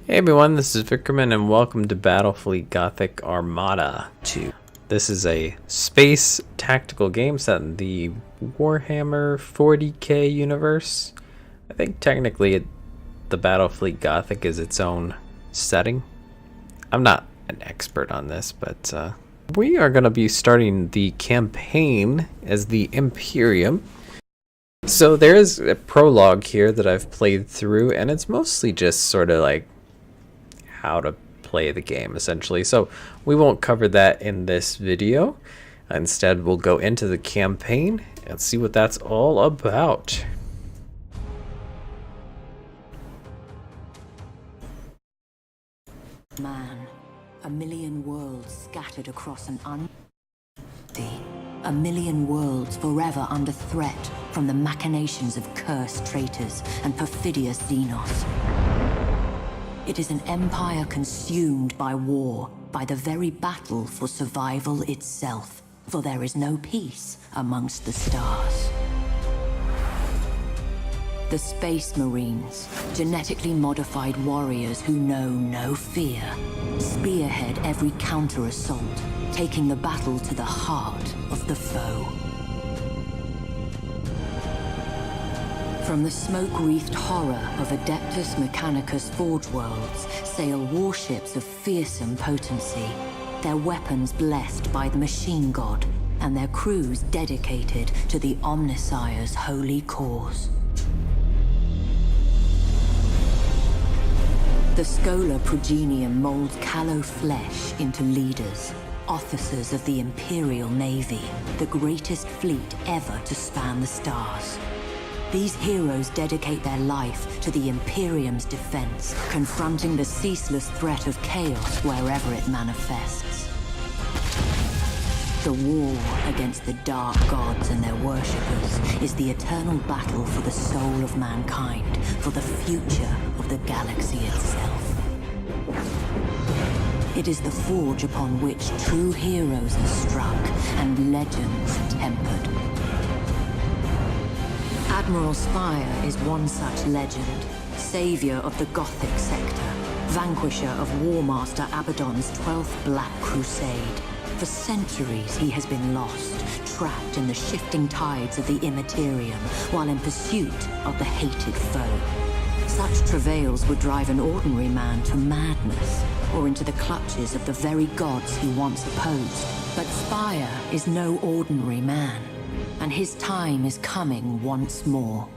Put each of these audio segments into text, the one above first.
Hey everyone, this is Vickriman and welcome to Battlefleet Gothic Armada 2. This is a space tactical game set in the Warhammer 40k universe. I think technically the Battlefleet Gothic is its own setting. I'm not an expert on this, but we are going to be starting the campaign as the Imperium. So there is a prologue here that I've played through, and it's mostly just sort of like how to play the game essentially. So we won't cover that in this video. Instead, we'll go into the campaign and see what that's all about. Man, a million worlds scattered across an a million worlds forever under threat from the machinations of cursed traitors and perfidious Xenos. It is an empire consumed by war, by the very battle for survival itself, for there is no peace amongst the stars. The Space Marines, genetically modified warriors who know no fear, spearhead every counter-assault, taking the battle to the heart of the foe. From the smoke-wreathed horror of Adeptus Mechanicus Forge Worlds sail warships of fearsome potency, their weapons blessed by the Machine God, and their crews dedicated to the Omnissire's holy cause. The Schola Progenium molds callow flesh into leaders, officers of the Imperial Navy, the greatest fleet ever to span the stars. These heroes dedicate their life to the Imperium's defense, confronting the ceaseless threat of chaos wherever it manifests. The war against the dark gods and their worshippers is the eternal battle for the soul of mankind, for the future of the galaxy itself. It is the forge upon which true heroes are struck and legends tempered. Admiral Spire is one such legend, savior of the Gothic sector, vanquisher of Warmaster Abaddon's 12th Black Crusade. For centuries he has been lost, trapped in the shifting tides of the Immaterium, while in pursuit of the hated foe. Such travails would drive an ordinary man to madness, or into the clutches of the very gods he once opposed. But Spire is no ordinary man, and his time is coming once more.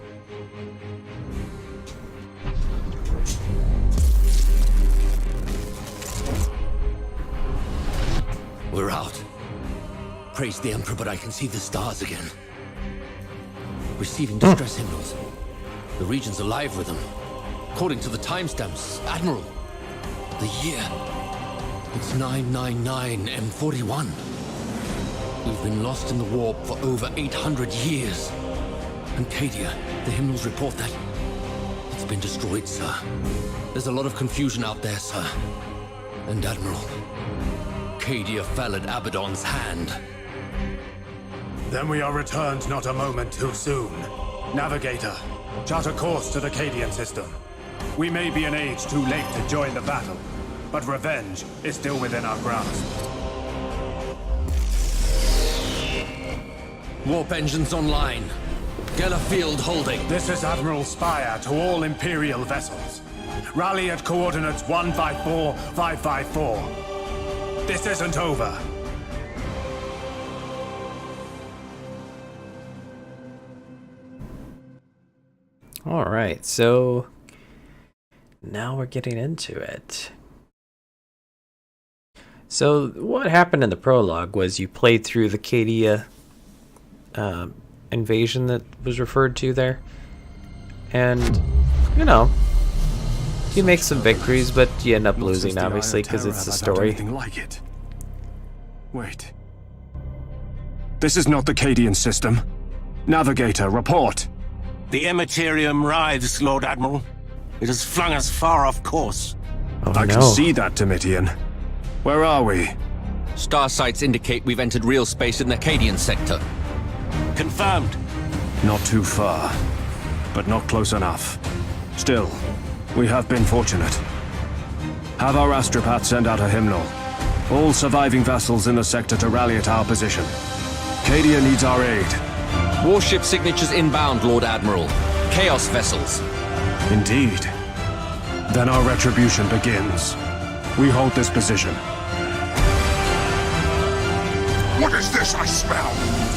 We're out. Praise the Emperor, but I can see the stars again. Receiving distress hymnals. The region's alive with them. According to the timestamps, Admiral, the year. It's 999 M41. We've been lost in the warp for over 800 years. And Cadia, the hymnals report that it's been destroyed, sir. There's a lot of confusion out there, sir. And Admiral, Cadia fell at Abaddon's hand. Then we are returned not a moment too soon. Navigator, chart a course to the Cadian system. We may be an age too late to join the battle, but revenge is still within our grasp. Warp engines online. Geller field holding. This is Admiral Spire to all Imperial vessels. Rally at coordinates 154554. This isn't over. All right, so now we're getting into it. So what happened in the prologue was you played through the Cadia invasion that was referred to there, and you know, you make some victories, but you end up losing, obviously, because it's the story. Like it. Wait. This is not the Cadian system. Navigator, report. The Immaterium writhes, Lord Admiral. It has flung us far off course. Oh, I no. can see that, Domitian. Where are we? Star sites indicate we've entered real space in the Cadian sector. Confirmed. Not too far, but not close enough. Still, we have been fortunate. Have our astropath send out a hymnal. All surviving vessels in the sector to rally at our position. Cadia needs our aid. Warship signatures inbound, Lord Admiral. Chaos vessels. Indeed. Then our retribution begins. We hold this position. What is this I smell?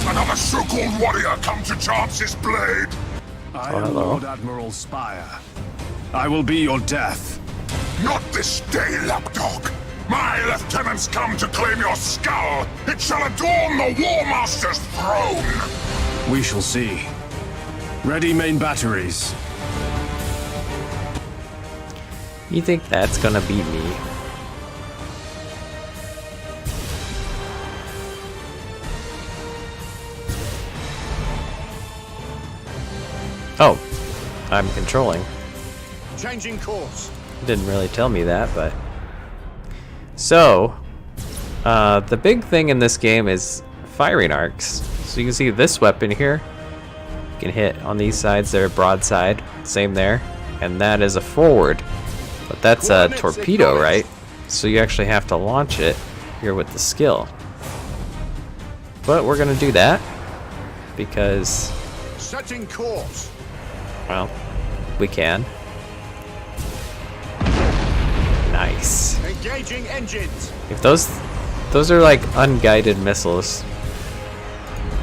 Another so-called warrior come to chance his blade? I am Lord Admiral Spire. I will be your death. Not this day, lapdog. My lieutenants come to claim your skull. It shall adorn the War Master's throne. We shall see. Ready main batteries. You think that's gonna beat me? Oh, I'm controlling. Changing course. Didn't really tell me that, but... So, the big thing in this game is firing arcs. So you can see this weapon here. You can hit on these sides there, broadside. Same there. And that is a forward. But that's a torpedo, right? So you actually have to launch it here with the skill. But we're gonna do that because, Setting course. well, we can. Nice. Engaging engines. If those are like unguided missiles,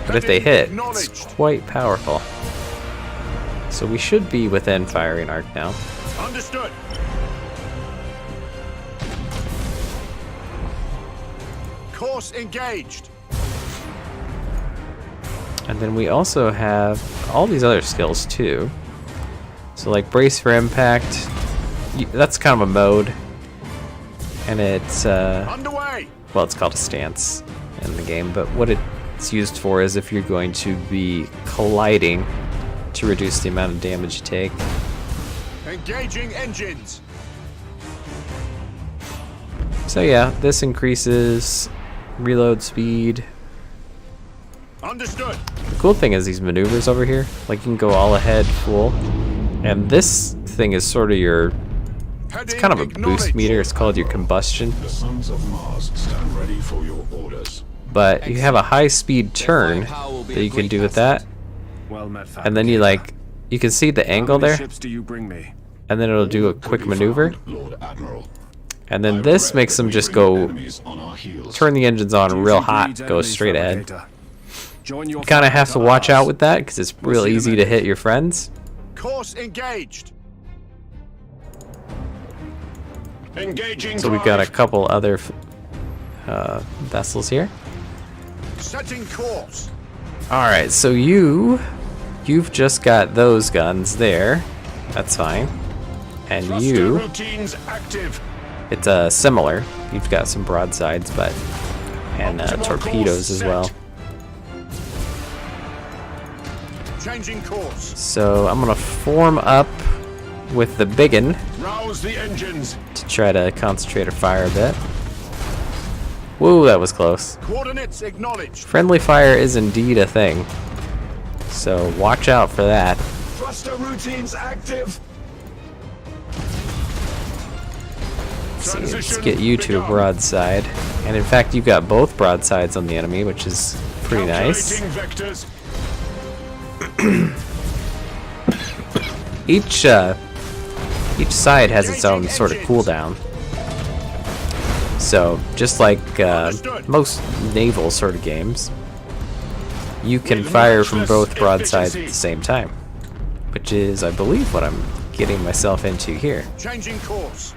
but if they hit, it's quite powerful. So we should be within firing arc now. Understood. Course engaged. And then we also have all these other skills too. So like brace for impact, that's kind of a mode. And it's, Underway. well, it's called a stance in the game, but what it's used for is if you're going to be colliding to reduce the amount of damage you take. Engaging engines. So yeah, this increases reload speed. Understood. The cool thing is these maneuvers over here, like you can go all ahead full, and this thing is sort of your, it's kind of a boost meter. It's called your combustion. The sons of Mars stand ready for your orders. But you have a high speed turn that you can do with that, Well met, and then you can see the angle there, ships do you bring me? and then it'll do a quick maneuver, Lord Admiral. and then this makes them just go, turn the engines on real hot, go straight ahead. You kind of have to watch out with that because it's real easy to hit your friends. Course engaged. Engaging. So we've got a couple other vessels here. Setting course. Alright, so you've just got those guns there. That's fine. And you, routines active. it's similar. You've got some broadsides, but, and torpedoes as well. Changing course. So I'm gonna form up with the biggin Rouse the engines. to try to concentrate or fire a bit. Woo, that was close. Coordinates acknowledged. Friendly fire is indeed a thing. So watch out for that. Thruster routines active. Let's get you to a broadside. And in fact, you've got both broadsides on the enemy, which is pretty nice. Vectors. Each side has its own sort of cooldown. So, just like most naval sort of games, you can fire from both broadsides at the same time. Which is, I believe, what I'm getting myself into here. Changing course.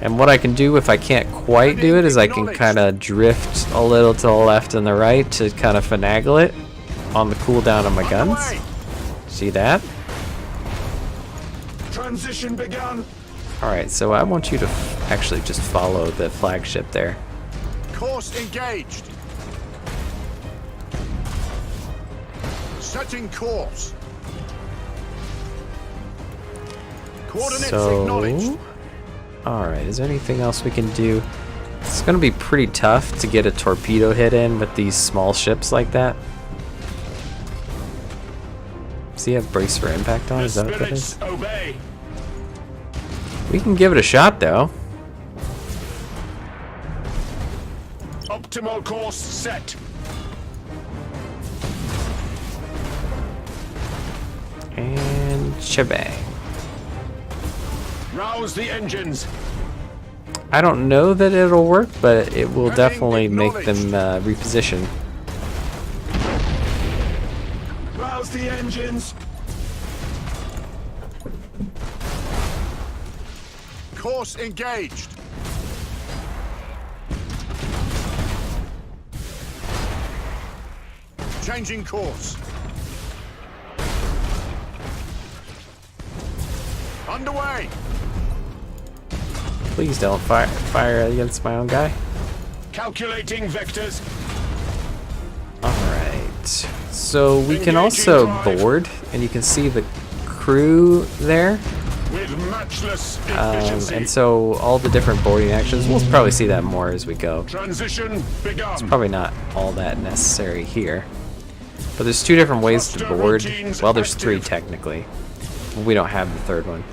And what I can do if I can't quite do it is I can kind of drift a little to the left and the right to kind of finagle it on the cooldown of my guns. See that? Transition begun. Alright, so I want you to actually just follow the flagship there. Course engaged. Setting course. Coordinates acknowledged. So, alright, is there anything else we can do? It's going to be pretty tough to get a torpedo hit in with these small ships like that. Does he have brace for impact on? Is that what that is? Obey. We can give it a shot, though. Optimal course set. And shebang. Rouse the engines. I don't know that it'll work, but it will definitely make them reposition. Rouse the engines. Course engaged. Changing course. Underway. Please don't fire against my own guy. Calculating vectors. Alright. So we can also board, and you can see the crew there. With matchless efficiency. And so all the different boarding actions, we'll probably see that more as we go. Transition begun. Probably not all that necessary here. But there's two different ways to board. Well, there's three technically. We don't have the third one.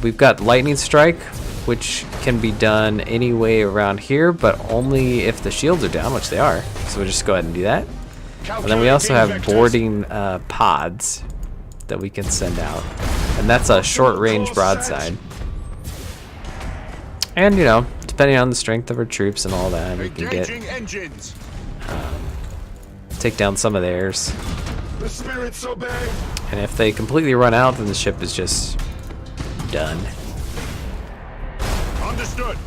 We've got lightning strike, which can be done any way around here, but only if the shields are down, which they are. So we'll just go ahead and do that. And then we also have boarding pods that we can send out. And that's a short-range broadside. And, you know, depending on the strength of our troops and all that, we can get take down some of theirs. The spirits obey. And if they completely run out, then the ship is just done. Understood.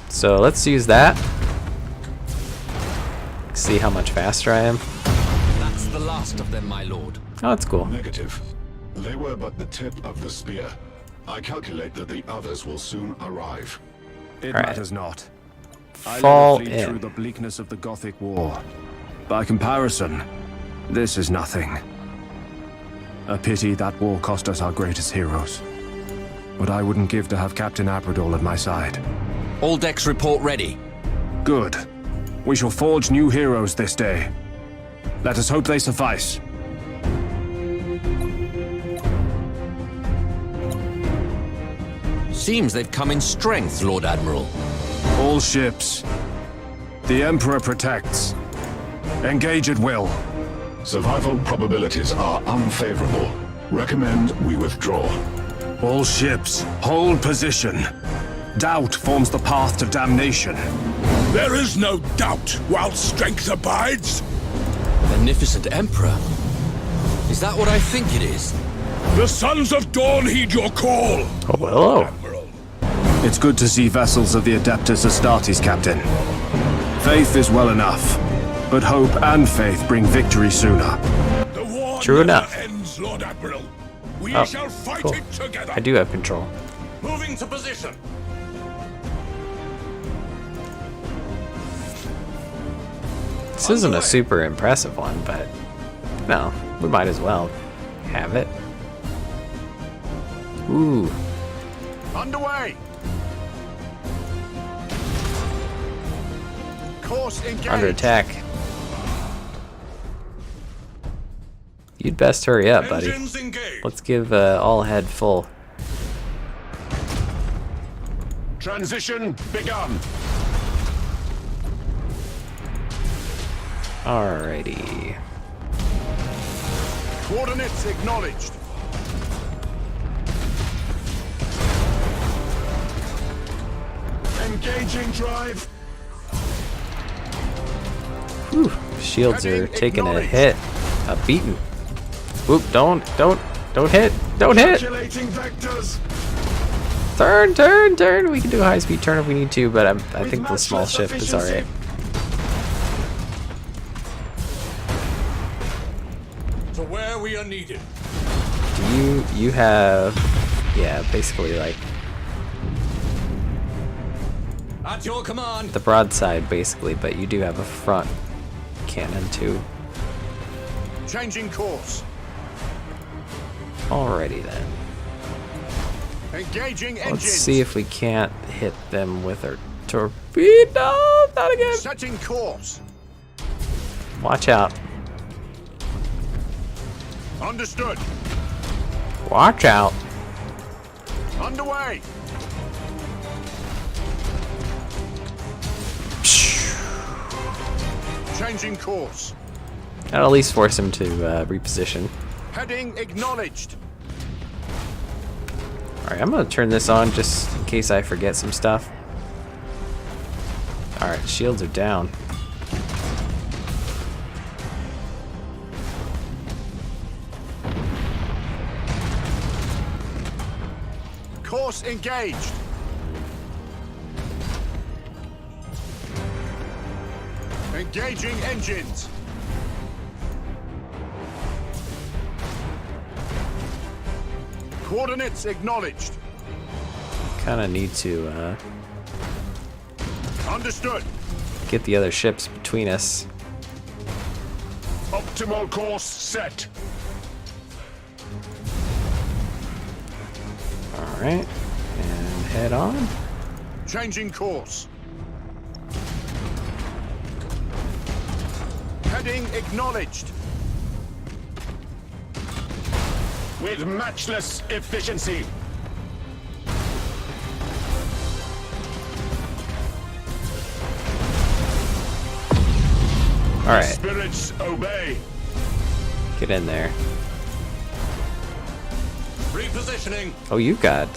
So let's use that. See how much faster I am. That's the last of them, my lord. Oh, that's cool. Negative. They were but the tip of the spear. I calculate that the others will soon arrive. It All right. matters not. I Fall led the fleet through in. the bleakness of the Gothic War. By comparison, this is nothing. A pity that war cost us our greatest heroes. But I wouldn't give to have Captain Abradol at my side. All decks report ready. Good. We shall forge new heroes this day. Let us hope they suffice. Seems they've come in strength, Lord Admiral. All ships. The Emperor protects. Engage at will. Survival probabilities are unfavorable. Recommend we withdraw. All ships, hold position. Doubt forms the path to damnation. There is no doubt while strength abides. Beneficent Emperor. Is that what I think it is? The Sons of Dawn heed your call. Oh, hello. Admiral. It's good to see vessels of the Adeptus Astartes, Captain. Faith is well enough, but hope and faith bring victory sooner. The war True never enough. ends, Lord Admiral. We Oh, shall fight cool. it together. I do have control. Moving to position. This isn't a super impressive one, but no, we might as well have it. Ooh, Underway. Course engaged. under attack. You'd best hurry up, buddy. Engines engaged. Let's give all ahead full. Transition begun. Alrighty. Coordinates acknowledged. Engaging drive. Whew, shields are Heading taking a acknowledged. hit, a beating. Whoop! Don't hit! Don't hit! Calculating vectors. Turn! We can do a high-speed turn if we need to, but I think the small matchless ship is efficiency. alright. To where we are needed. You have, yeah, basically like At your command. the broadside, basically, but you do have a front cannon too. Changing course. Alrighty then. Engaging engines. Let's see if we can't hit them with our torpedo. Not again. Setting course. Watch out. Understood. Watch out. Underway! Changing course. That'll at least force him to reposition. Heading acknowledged. Alright, I'm gonna turn this on just in case I forget some stuff. Alright, shields are down. Course engaged. Engaging engines. Coordinates acknowledged. Kinda need to Understood. get the other ships between us. Optimal course set. Alright, and head on. Changing course. Heading acknowledged. With matchless efficiency. Alright, Spirits obey. get in there. Repositioning. Oh, you got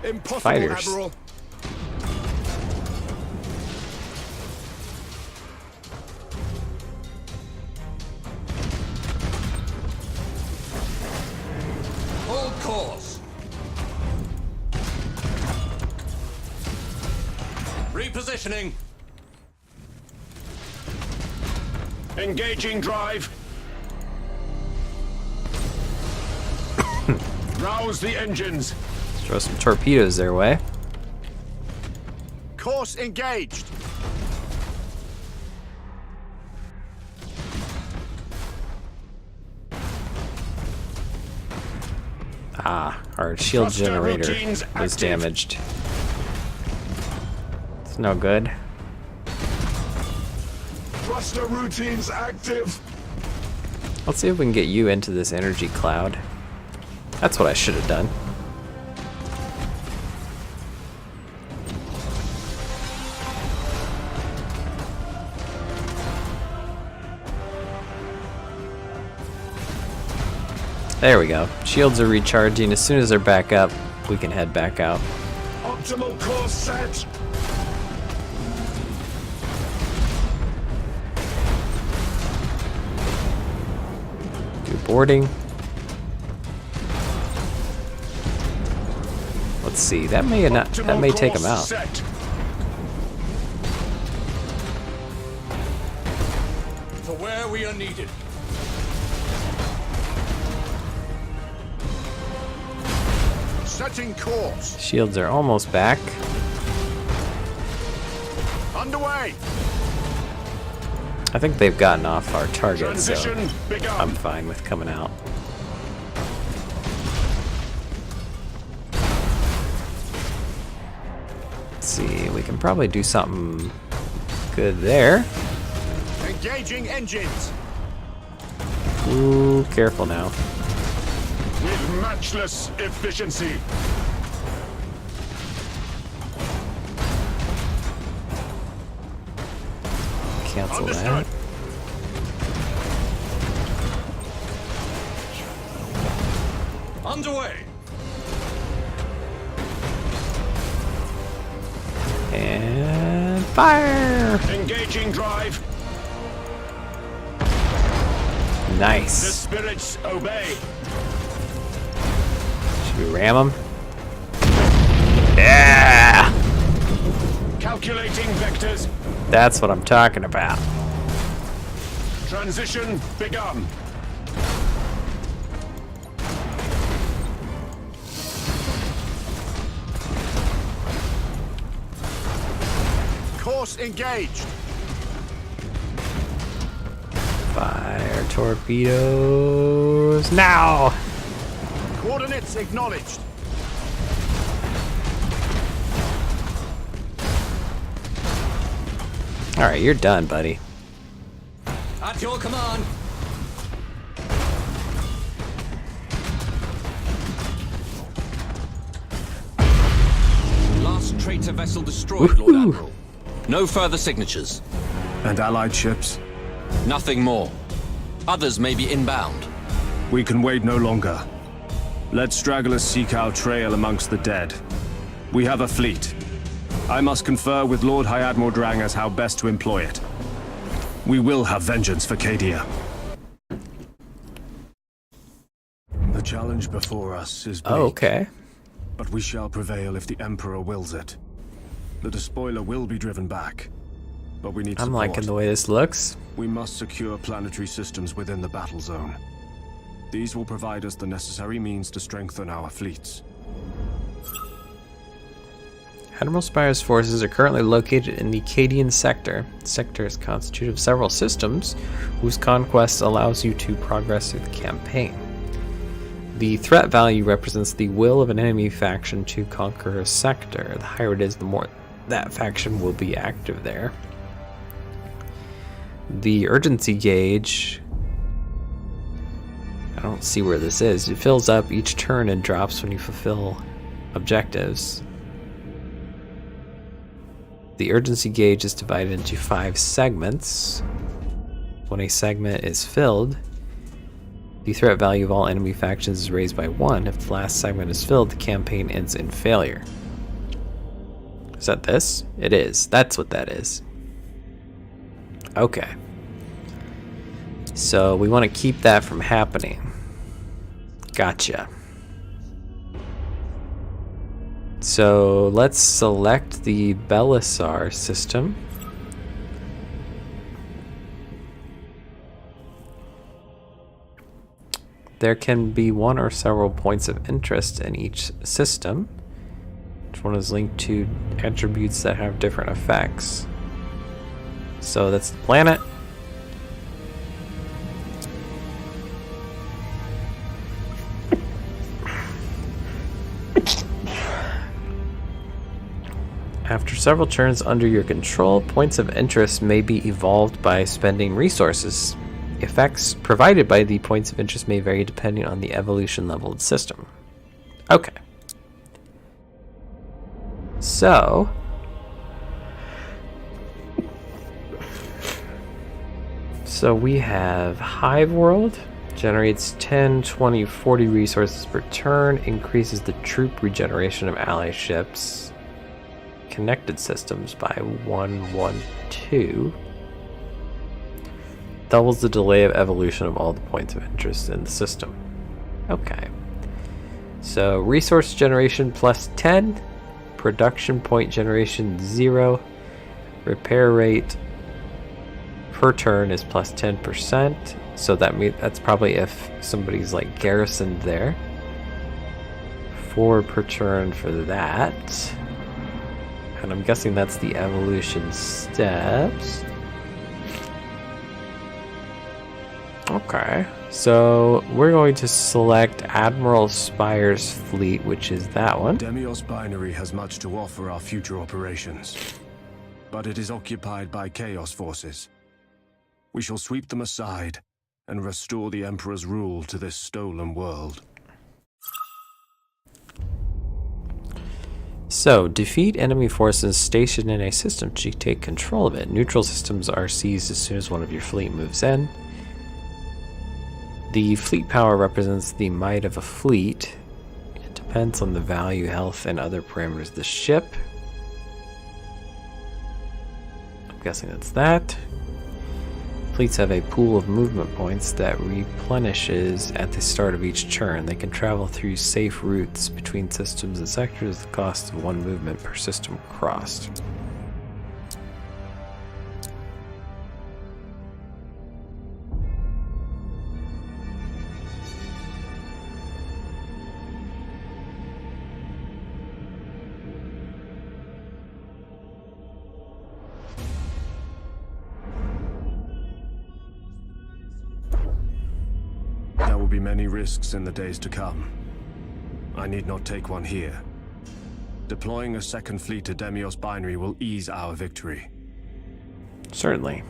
Impossible, fighters. Admiral. Hold course. Repositioning. Engaging drive. Rouse the engines. throw some torpedoes their way. Course engaged. Ah, our shield Thruster generator routines was active. damaged. It's no good. Thruster routines active. Let's see if we can get you into this energy cloud. That's what I should have done. There we go. Shields are recharging. As soon as they're back up, we can head back out. Optimal course set. Do boarding. Let's see. That may not. That Optimal may take them course out. set. To where we are needed. Setting course. Shields are almost back. Underway. I think they've gotten off our target, so Transition begun. I'm fine with coming out. Let's see, we can probably do something good there. Engaging engines. Ooh, careful now. With matchless efficiency. Cancel Understood. that. Underway. And fire! Engaging drive. The Nice. spirits obey. Should we ram them? Yeah! Calculating vectors. That's what I'm talking about. Transition begun. Course engaged. Fire torpedoes now! Coordinates acknowledged. Alright, you're done, buddy. At your command. vessel destroyed, Lord Admiral. No further signatures. And allied ships? Nothing more. Others may be inbound. We can wait no longer. Let stragglers seek our trail amongst the dead. We have a fleet. I must confer with Lord High Admiral Drang as how best to employ it. We will have vengeance for Cadia. The challenge before us is bleak, Oh, okay. but we shall prevail if the Emperor wills it. The despoiler will be driven back, but we need I'm support. liking the way this looks. We must secure planetary systems within the battle zone. These will provide us the necessary means to strengthen our fleets. Admiral Spire's forces are currently located in the Cadian sector. The sector is constituted of several systems whose conquest allows you to progress through the campaign. The threat value represents the will of an enemy faction to conquer a sector. The higher it is, the more that faction will be active there. The urgency gauge, I don't see where this is. It fills up each turn and drops when you fulfill objectives. The urgency gauge is divided into 5 segments. When a segment is filled, the threat value of all enemy factions is raised by 1. If the last segment is filled, the campaign ends in failure. Is that this? It is. That's what that is. Okay. So we want to keep that from happening. Gotcha. So let's select the Belisar system. There can be one or several points of interest in each system. Each one is linked to attributes that have different effects. So that's the planet. After several turns under your control, points of interest may be evolved by spending resources. Effects provided by the points of interest may vary depending on the evolution level of the system. Okay. So we have Hive World. Generates 10, 20, 40 resources per turn. Increases the troop regeneration of ally ships. Connected systems by 1, 1, 2. Doubles the delay of evolution of all the points of interest in the system. Okay. So resource generation plus 10. Production point generation 0. Repair rate per turn is plus 10%. So that's probably if somebody's like garrisoned there. 4 per turn for that. And I'm guessing that's the evolution steps. Okay, so we're going to select Admiral Spire's fleet, which is that one. Demios Binary has much to offer our future operations, but it is occupied by Chaos forces. We shall sweep them aside and restore the Emperor's rule to this stolen world. So, defeat enemy forces stationed in a system to take control of it. Neutral systems are seized as soon as one of your fleet moves in. The fleet power represents the might of a fleet. It depends on the value, health, and other parameters of the ship. I'm guessing that's that. Fleets have a pool of movement points that replenishes at the start of each turn. They can travel through safe routes between systems and sectors at the cost of 1 movement per system crossed. There will be many risks in the days to come. I need not take one here. Deploying a second fleet to Demios Binary will ease our victory. Certainly.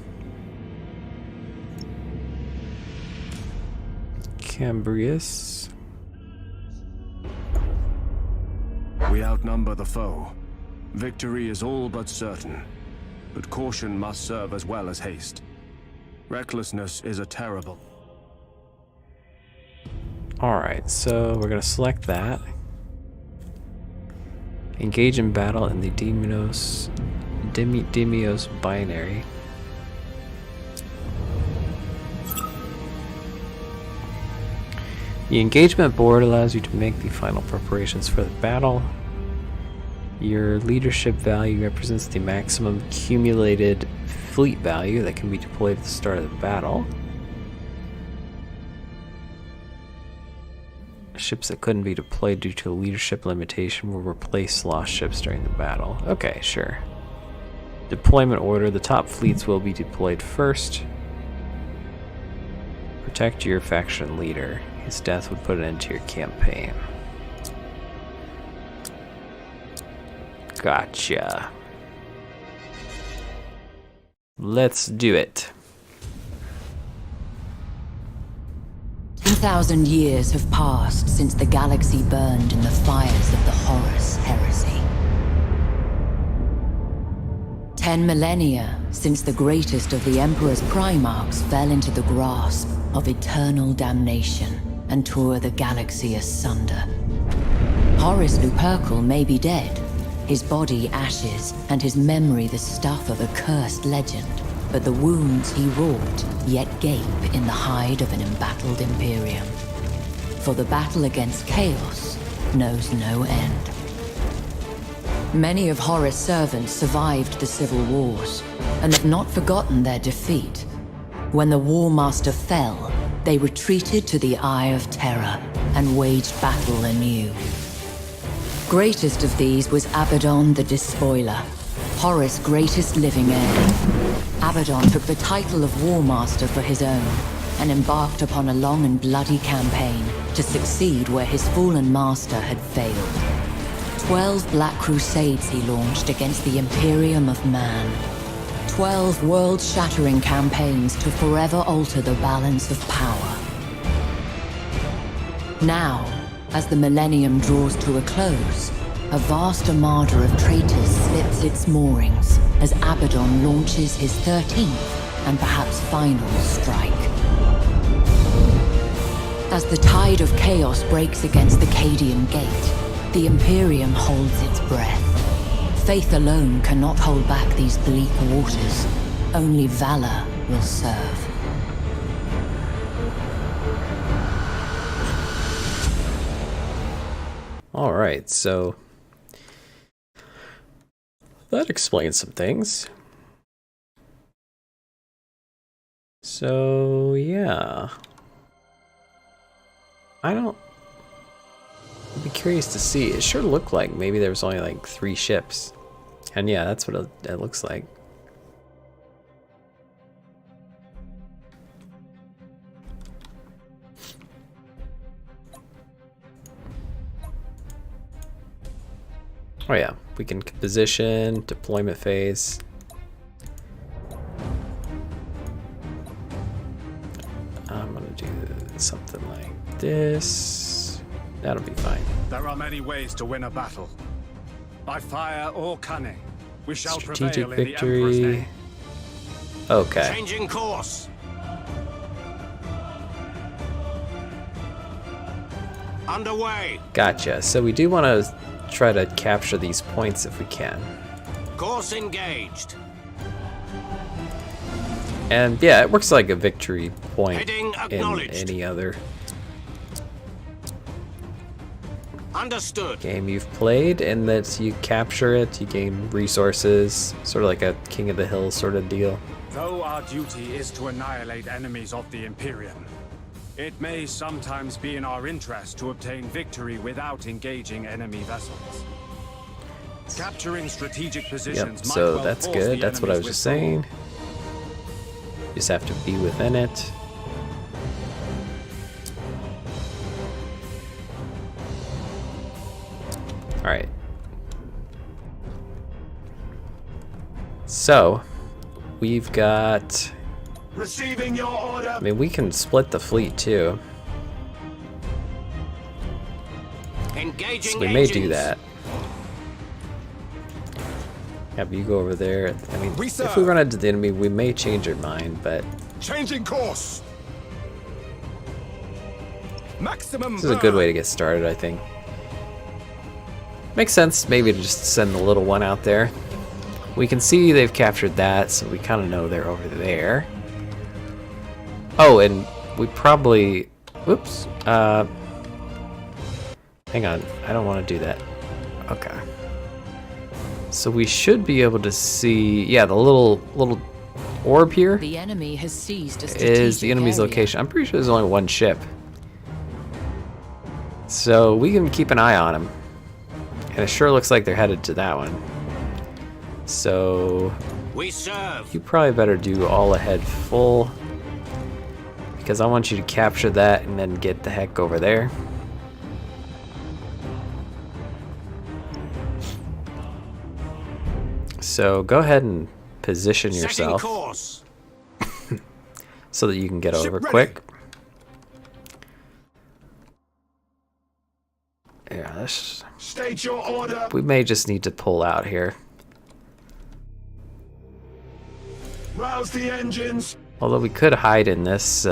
We outnumber the foe, Victory is all but certain, but caution must serve as well as haste. Recklessness is a terrible. Alright, so we're going to select that. Engage in battle in the Demios binary. The engagement board allows you to make the final preparations for the battle. Your leadership value represents the maximum accumulated fleet value that can be deployed at the start of the battle. Ships that couldn't be deployed due to a leadership limitation will replace lost ships during the battle. Okay, sure. Deployment order. The top fleets will be deployed first. Protect your faction leader. His death would put an end to your campaign. Gotcha. Let's do it. 2,000 years have passed since the galaxy burned in the fires of the Horus heresy. 10 millennia since the greatest of the Emperor's Primarchs fell into the grasp of eternal damnation and tore the galaxy asunder. Horus Lupercal may be dead, his body ashes, and his memory the stuff of a cursed legend. But the wounds he wrought yet gape in the hide of an embattled Imperium. For the battle against Chaos knows no end. Many of Horus' servants survived the civil wars, and have not forgotten their defeat. When the War Master fell, they retreated to the Eye of Terror and waged battle anew. Greatest of these was Abaddon the Despoiler, Horus' greatest living heir. Abaddon took the title of War Master for his own, and embarked upon a long and bloody campaign to succeed where his fallen master had failed. 12 Black Crusades he launched against the Imperium of Man. 12 world-shattering campaigns to forever alter the balance of power. Now, as the millennium draws to a close, a vast armada of traitors slips its moorings as Abaddon launches his 13th and perhaps final strike. As the tide of chaos breaks against the Cadian Gate, the Imperium holds its breath. Faith alone cannot hold back these bleak waters. Only valor will serve. Alright, so that explains some things. So, yeah. I'd be curious to see. It sure looked like maybe there was only like 3 ships. And yeah, that's what it looks like. Oh yeah, we can position, deployment phase. I'm gonna do something like this. That'll be fine. There are many ways to win a battle. By fire or cunning, we shall Strategic prevail in the Emperor's victory. name. Okay. Changing course. Underway. Gotcha. So we do want to try to capture these points if we can. Course engaged. And yeah, it works like a victory point Heading in acknowledged. any other Understood. game you've played, in that you capture it, you gain resources, sort of like a King of the Hill sort of deal. Though our duty is to annihilate enemies of the Imperium, it may sometimes be in our interest to obtain victory without engaging enemy vessels. Capturing strategic positions Yep, might so well that's force good. the That's what I was enemy's just withdrawal. saying. You just have to be within it. Alright. So, we've got... Receiving your order. I mean, we can split the fleet too. Engaging So we may do engines. that. Have you go over there. I mean, We if we run into the enemy, we may change our mind, but Changing course. Maximum. this is a good way to get started, I think. Makes sense maybe to just send the little one out there. We can see they've captured that, so we kind of know they're over there. Oh, and we probably... Whoops. Hang on. I don't want to do that. Okay. So we should be able to see... Yeah, the little orb here The enemy has seized a is the enemy's area. location. I'm pretty sure there's only one ship. So we can keep an eye on them. And it sure looks like they're headed to that one. So We serve. you probably better do all ahead full, because I want you to capture that and then get the heck over there. So go ahead and position Setting yourself course. so that you can get Ship over ready. quick. Yeah, this, State your order. we may just need to pull out here. Rouse the engines. Although we could hide in this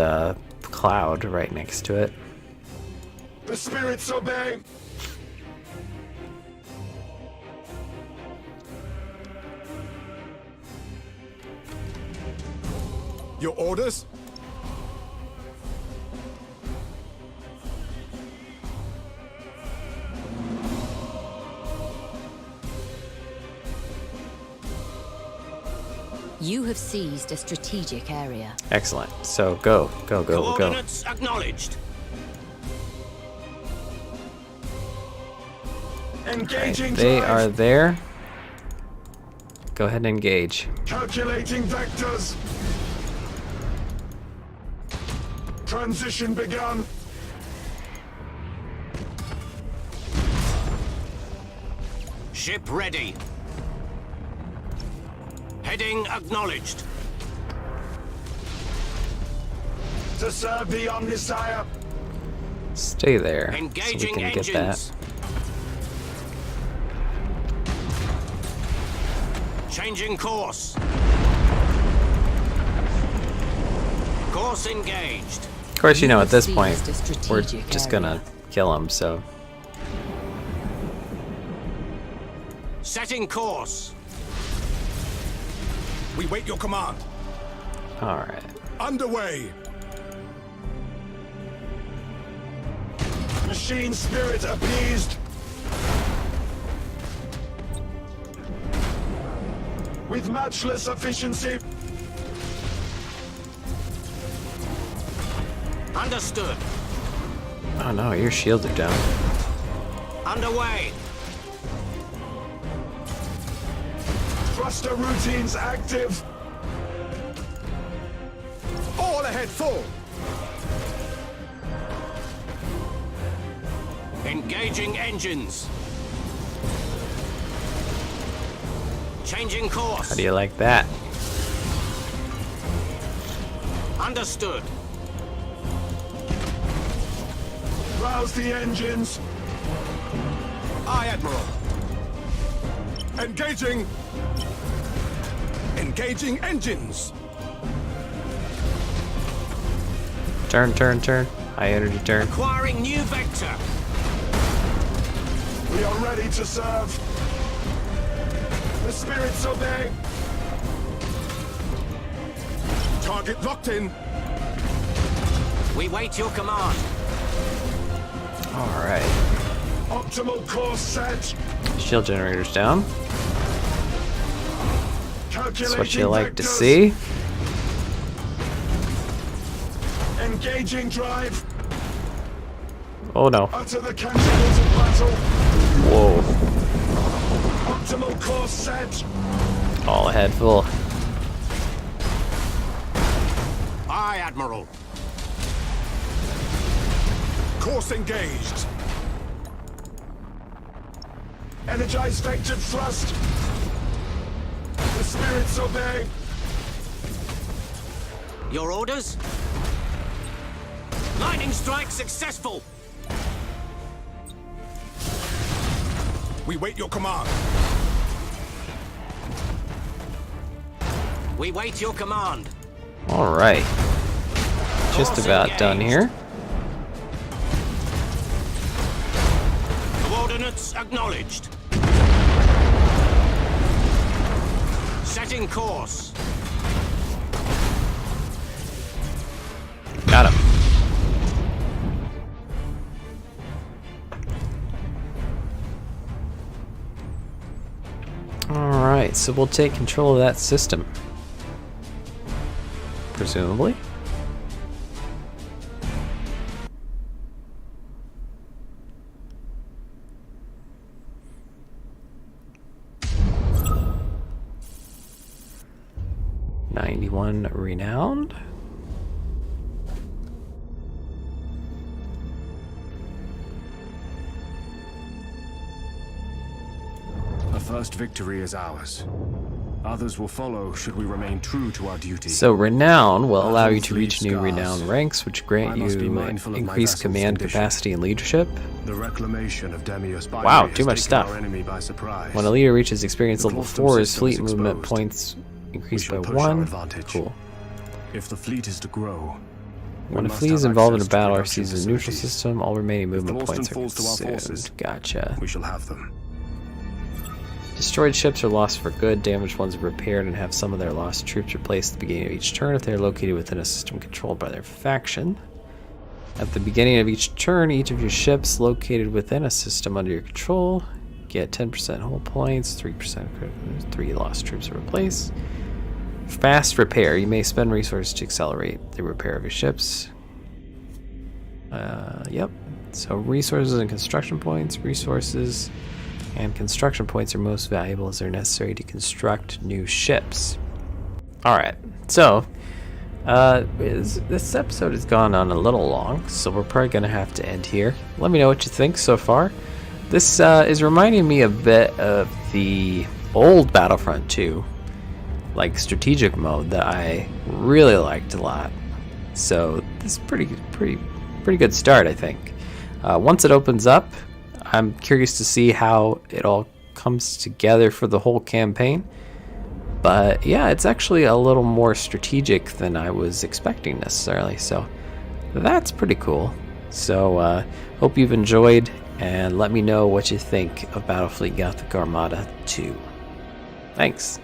cloud right next to it. The spirits obey. Your orders? You have seized a strategic area. Excellent. So go. Coordinates acknowledged. Engaging They drive. are there. Go ahead and engage. Calculating vectors. Transition begun. Ship ready. Heading acknowledged. To serve the Omnisire. Stay there so we Engaging can get that. engines. Changing course. Course engaged. Of course, you know, at this Seized point, a strategic we're just area. gonna kill them, so... Setting course. We wait your command. Alright. Underway. Machine spirit appeased. With matchless efficiency. Understood. Oh no, your shields are down. Underway. Thruster routines active. All ahead full. Engaging engines. Changing course. How do you like that? Understood. Rouse the engines. Aye, Admiral. Engaging. Engaging engines. Turn. High energy turn. Acquiring new vector. We are ready to serve. The spirits obey. Target locked in. We wait your command. Alright. Optimal course set. Shield generators down. Calculating That's what you like to vectors. see. Engaging drive. Oh no. Utter the canticles of battle. Whoa. Optimal course set. All ahead full. Aye, Admiral. Course engaged. Energize vector thrust. The spirits obey. Your orders? Lightning strike successful. We wait your command. We wait your command. Alright. Just about done here. Coordinates acknowledged. Setting course. Got him. Alright, so we'll take control of that system. Presumably. '91 renowned. The first victory is ours. Others will follow should we remain true to our duty. So renown will allow you to Battlefleet reach new scars. renown ranks, which grant I must be you mindful of my increased vessel's command condition. capacity and leadership. The reclamation of Demios by Wow, has too much taken stuff. our enemy by surprise. When a leader reaches experience The level custom 4, his system fleet is movement exposed. points increased by shall push our 1. advantage. Cool. If the fleet is to grow, When a must fleet is have involved in a access to battle or production sees a neutral facilities. system, all remaining movement Boston points are falls to our consumed. forces, Gotcha. we shall have them. Destroyed ships are lost for good, damaged ones are repaired, and have some of their lost troops replaced at the beginning of each turn if they are located within a system controlled by their faction. At the beginning of each turn, each of your ships located within a system under your control get 10% hull points, 3% 3 lost troops are replaced. Fast repair. You may spend resources to accelerate the repair of your ships. Yep. So resources and construction points. Resources and construction points are most valuable as they're necessary to construct new ships. Alright, so this episode has gone on a little long, so we're probably going to have to end here. Let me know what you think so far. This is reminding me a bit of the old Battlefront 2, like strategic mode that I really liked a lot. So this is pretty good start, I think. Once it opens up, I'm curious to see how it all comes together for the whole campaign. But yeah, it's actually a little more strategic than I was expecting necessarily. So that's pretty cool. So hope you've enjoyed, and let me know what you think of Battlefleet Gothic Armada 2. Thanks.